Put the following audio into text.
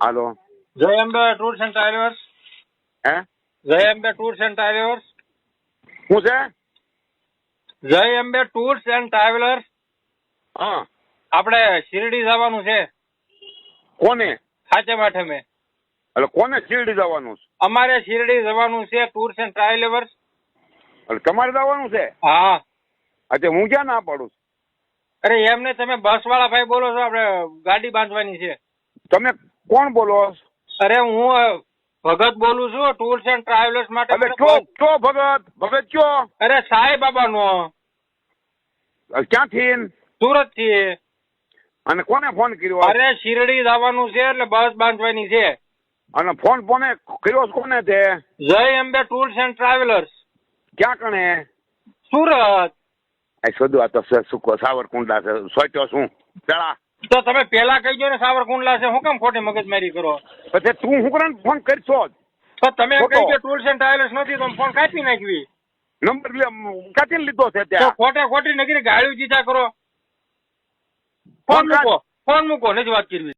હાલો. જય Ambe tours and travellers. હે જય અંબે ટૂર્સ એન્ડ ટ્રાવેલર્સ. શું છે? જય અંબે ટૂર્સ એન્ડ ટ્રાવેલર્સ. હા. આપણે શિરડી જવાનું છે કોને? સાચે આઠમે. એટલે કોને શિરડી જવાનું છે? અમારે શિરડી જવાનું છે ટૂર્સ એન્ડ ટ્રાવેલર્સ. એટલે તમારે જવાનું છે? હા. અચ્છા, હું ક્યાં ના પાડું છું? અરે એમને તમે બસ વાળા ભાઈ બોલો છો? આપણે ગાડી બાંધવાની છે. તમે કોણ બોલો? અરે હું ભગત બોલું છું ટૂર્સ એન્ડ ટ્રાવેલર્સ માટે. એટલે ચો ભગત ચો? અરે સાંઈ બાબા નો. ક્યાંથી? સુરત થી. અને કોને ફોન કર્યો? અરે શિરડી જવાનું છે એટલે બસ બાંધવાની છે. અને ફોન કર્યો કોને તે? જય અંબે ટૂર્સ એન્ડ ટ્રાવેલર્સ. ક્યાં કણે? સુરત. શોધું આ તો સાવરકુંડલા છે. સોચ્યો શું પેલા? તો તમે પેલા કહી દો ને સાવરકુંડલા છે. હું કેમ ખોટી મગજમારી કરો? પછી તું શું કરે ફોન કરશો? તો તમે ખોટો. કહી દો ટૂર્સ એન્ડ ટ્રાવેલર્સ નથી તો ફોન કાપી નાખવી. નંબર ક્યાંથી લીધો છે તો ત્યાં? ખોટી નગરી ગાળ્યું દીધા કરો. ફોન મૂકો નથી વાત કરવી.